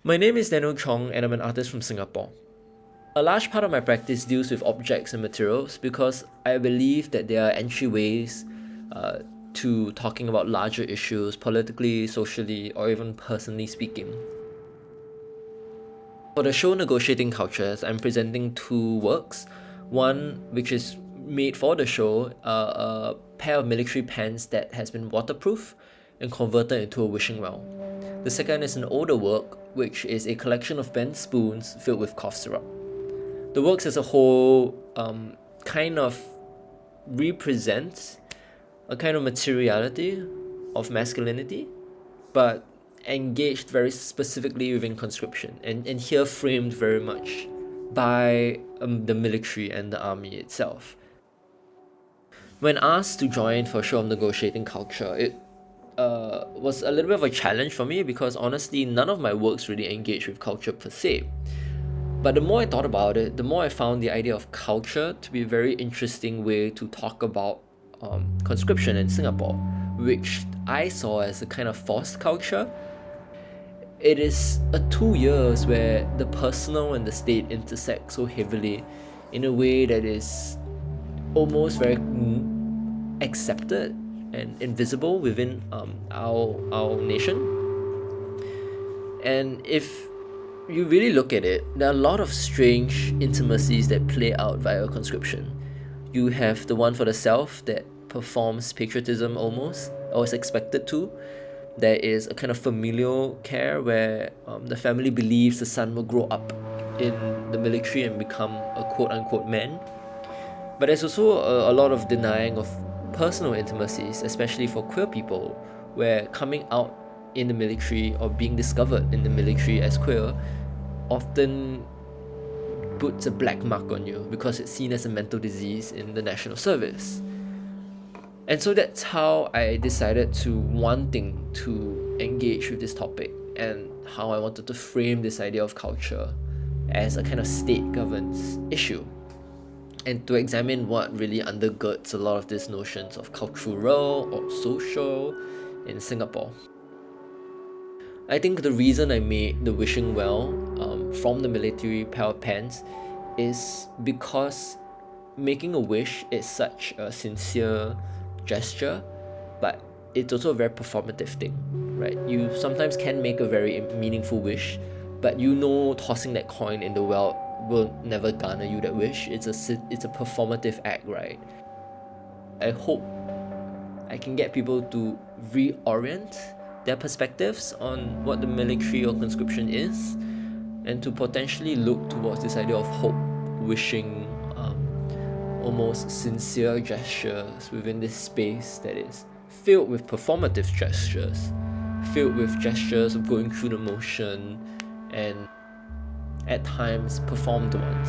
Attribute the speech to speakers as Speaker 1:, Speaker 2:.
Speaker 1: My name is Daniel Chong and I'm an artist from Singapore. A large part of my practice deals with objects and materials because I believe that they are entryways to talking about larger issues, politically, socially, or even personally speaking. For the show Negotiating Cultures, I'm presenting two works. One, which is made for the show, a pair of military pants that has been waterproof and converted into a wishing well. The second is an older work, which is a collection of bent spoons filled with cough syrup. The works as a whole kind of represents a kind of materiality of masculinity, but engaged very specifically within conscription, and here framed very much by the military and the army itself. When asked to join for a show of negotiating culture, it was a little bit of a challenge for me because honestly none of my works really engage with culture per se. But the more I thought about it, the more I found the idea of culture to be a very interesting way to talk about conscription in Singapore, which I saw as a kind of forced culture. It is a 2 years where the personal and the state intersect so heavily in a way that is almost very accepted and invisible within our nation. And if you really look at it, there are a lot of strange intimacies that play out via conscription. You have the one for the self that performs patriotism almost, or is expected to. There is a kind of familial care where the family believes the son will grow up in the military and become a quote-unquote man. But there's also a lot of denying of personal intimacies, especially for queer people, where coming out in the military or being discovered in the military as queer often puts a black mark on you because it's seen as a mental disease in the national service. And so that's how I decided to wanting to engage with this topic and how I wanted to frame this idea of culture as a kind of state governance issue, and to examine what really undergirds a lot of these notions of cultural or social in Singapore. I think the reason I made the wishing well from the military pair of pants is because making a wish is such a sincere gesture, but it's also a very performative thing, right? You sometimes can make a very meaningful wish, but tossing that coin in the well will never garner you that wish. It's a performative act, right? I hope I can get people to reorient their perspectives on what the military or conscription is, and to potentially look towards this idea of hope, wishing, almost sincere gestures within this space that is filled with performative gestures, filled with gestures of going through the motion and at times performed ones.